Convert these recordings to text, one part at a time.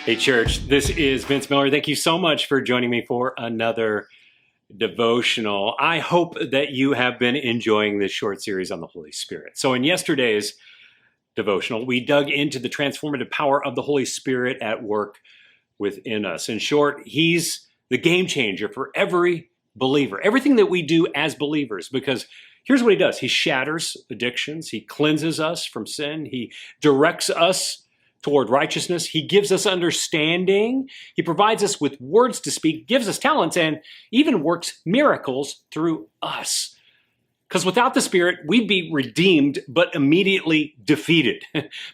Hey, church, this is Vince Miller. Thank you so much for joining me for another devotional. I hope that you have been enjoying this short series on the Holy Spirit. So, in yesterday's devotional, we dug into the transformative power of the Holy Spirit at work within us. In short, He's the game changer for every believer, everything that we do as believers, because here's what He does. He shatters addictions. He cleanses us from sin. He directs us toward righteousness. He gives us understanding. He provides us with words to speak, gives us talents, and even works miracles through us. Because without the Spirit, we'd be redeemed, but immediately defeated.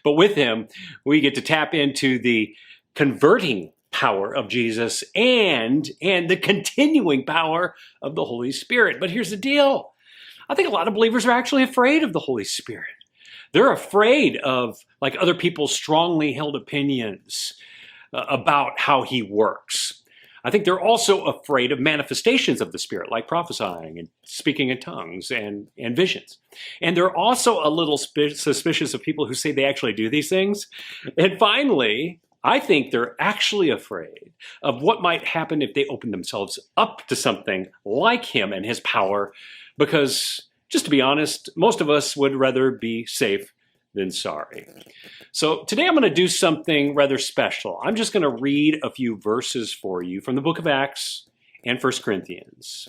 But with Him, we get to tap into the converting power of Jesus and the continuing power of the Holy Spirit. But here's the deal. I think a lot of believers are actually afraid of the Holy Spirit. They're afraid of other people's strongly held opinions about how He works. I think they're also afraid of manifestations of the Spirit, like prophesying and speaking in tongues and visions. And they're also a little suspicious of people who say they actually do these things. And finally, I think they're actually afraid of what might happen if they open themselves up to something like Him and His power, because just to be honest, most of us would rather be safe than sorry. So today I'm going to do something rather special. I'm just going to read a few verses for you from the book of Acts and 1 Corinthians.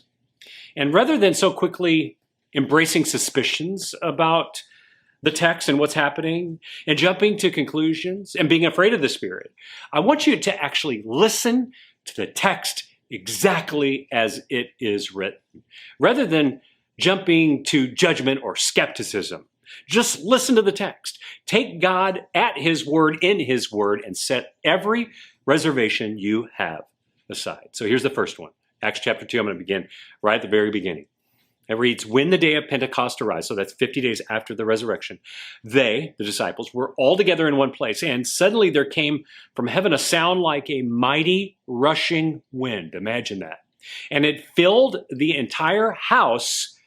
And rather than so quickly embracing suspicions about the text and what's happening and jumping to conclusions and being afraid of the Spirit, I want you to actually listen to the text exactly as it is written, rather than jumping to judgment or skepticism. Just listen to the text. Take God at His word, in His word, and set every reservation you have aside. So here's the first one. Acts chapter 2, I'm going to begin right at the very beginning. It reads, when the day of Pentecost arrived, so that's 50 days after the resurrection, they, the disciples, were all together in one place, and suddenly there came from heaven a sound like a mighty rushing wind. Imagine that. And it filled the entire house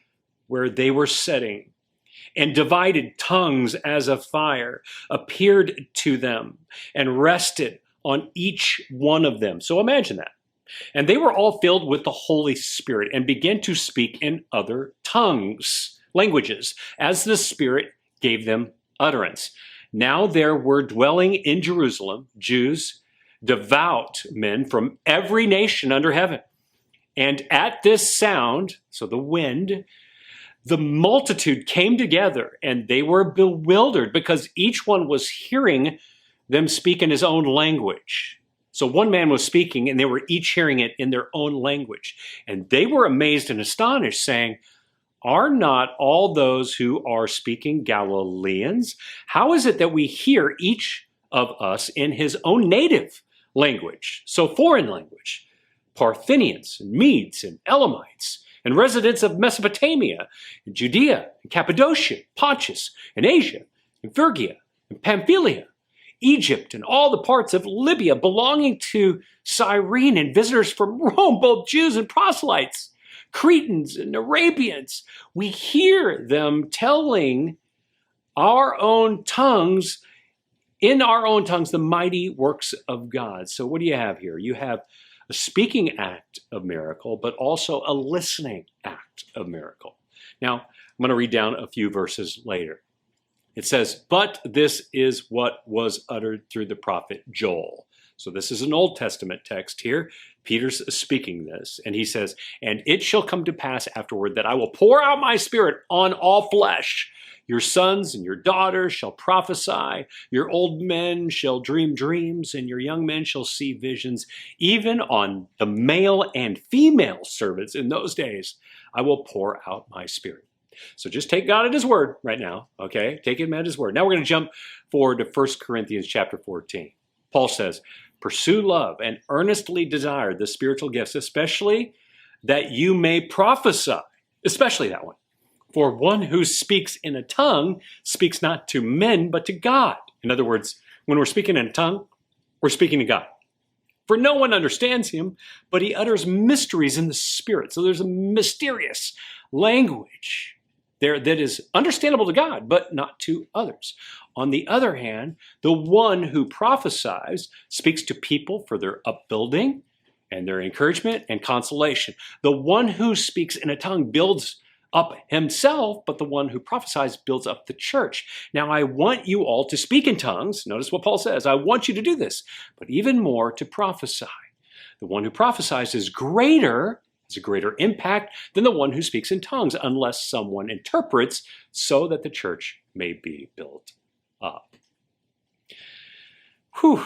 where they were sitting, and divided tongues as of fire appeared to them and rested on each one of them. So imagine that. And they were all filled with the Holy Spirit and began to speak in other tongues, languages, as the Spirit gave them utterance. Now there were dwelling in Jerusalem Jews, devout men from every nation under heaven. And at this sound, so the wind, the multitude came together, and they were bewildered because each one was hearing them speak in his own language. So one man was speaking, and they were each hearing it in their own language. And they were amazed and astonished, saying, are not all those who are speaking Galileans? How is it that we hear each of us in his own native language, so foreign language? Parthians and Medes and Elamites, and residents of Mesopotamia, and Judea, and Cappadocia, Pontus, and Asia, and Phrygia, and Pamphylia, Egypt, and all the parts of Libya belonging to Cyrene, and visitors from Rome, both Jews and proselytes, Cretans and Arabians. We hear them telling our own tongues, in our own tongues, the mighty works of God. So what do you have here? You have a speaking act of miracle, but also a listening act of miracle. Now, I'm going to read down a few verses later. It says, but this is what was uttered through the prophet Joel. So this is an Old Testament text here. Peter's speaking this, and he says, and it shall come to pass afterward that I will pour out my Spirit on all flesh. Your sons and your daughters shall prophesy, your old men shall dream dreams, and your young men shall see visions. Even on the male and female servants in those days, I will pour out my Spirit. So just take God at His word right now, okay? Take Him at His word. Now we're going to jump forward to 1 Corinthians chapter 14. Paul says, pursue love and earnestly desire the spiritual gifts, especially that you may prophesy, especially that one. For one who speaks in a tongue speaks not to men, but to God. In other words, when we're speaking in a tongue, we're speaking to God. For no one understands Him, but He utters mysteries in the Spirit. So there's a mysterious language there that is understandable to God, but not to others. On the other hand, the one who prophesies speaks to people for their upbuilding and their encouragement and consolation. The one who speaks in a tongue builds up himself, but the one who prophesies builds up the church. Now, I want you all to speak in tongues. Notice what Paul says. I want you to do this, but even more to prophesy. The one who prophesies is greater, has a greater impact than the one who speaks in tongues, unless someone interprets so that the church may be built up. Whew.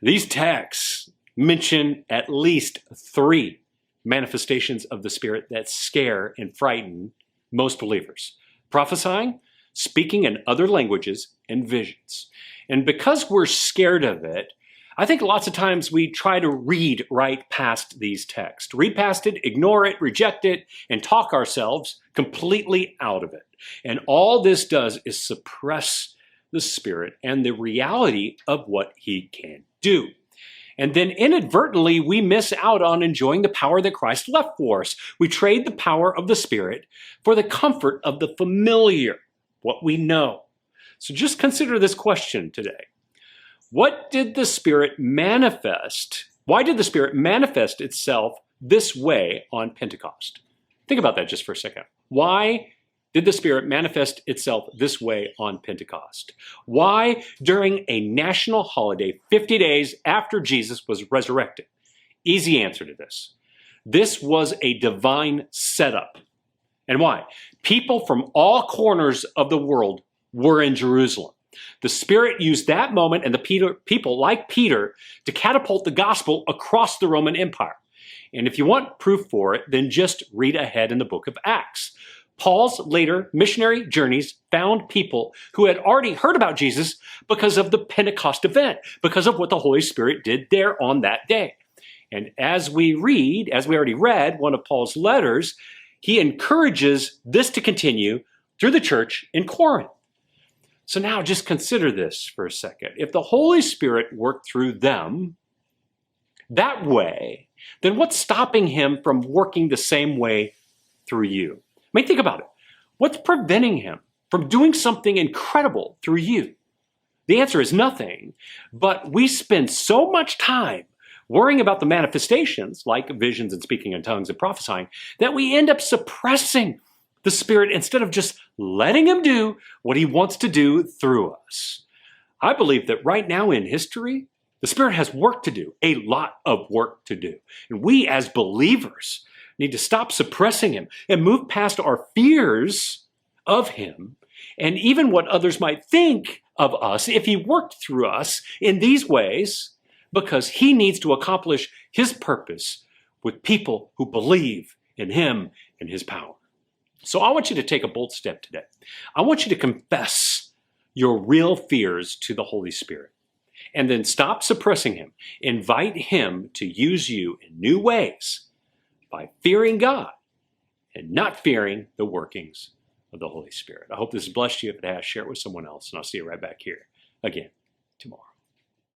These texts mention at least 3 manifestations of the Spirit that scare and frighten most believers: prophesying, speaking in other languages, and visions. And because we're scared of it, I think lots of times we try to read right past these texts. Read past it, ignore it, reject it, and talk ourselves completely out of it. And all this does is suppress the Spirit and the reality of what He can do. And then inadvertently, we miss out on enjoying the power that Christ left for us. We trade the power of the Spirit for the comfort of the familiar, what we know. So just consider this question today. What did the Spirit manifest? Why did the Spirit manifest itself this way on Pentecost? Think about that just for a second. Why did the Spirit manifest itself this way on Pentecost? Why during a national holiday 50 days after Jesus was resurrected? Easy answer to this. This was a divine setup. And why? People from all corners of the world were in Jerusalem. The Spirit used that moment and the people like Peter to catapult the gospel across the Roman Empire. And if you want proof for it, then just read ahead in the book of Acts. Paul's later missionary journeys found people who had already heard about Jesus because of the Pentecost event, because of what the Holy Spirit did there on that day. And as we already read one of Paul's letters, he encourages this to continue through the church in Corinth. So now just consider this for a second. If the Holy Spirit worked through them that way, then what's stopping him from working the same way through you? I mean, think about it. What's preventing him from doing something incredible through you? The answer is nothing, but we spend so much time worrying about the manifestations, like visions and speaking in tongues and prophesying, that we end up suppressing the Spirit instead of just letting him do what he wants to do through us. I believe that right now in history, the Spirit has work to do, a lot of work to do. And we as believers need to stop suppressing him and move past our fears of him and even what others might think of us if he worked through us in these ways, because he needs to accomplish his purpose with people who believe in him and his power. So I want you to take a bold step today. I want you to confess your real fears to the Holy Spirit and then stop suppressing him. Invite him to use you in new ways by fearing God and not fearing the workings of the Holy Spirit. I hope this has blessed you. If it has, share it with someone else, and I'll see you right back here again tomorrow.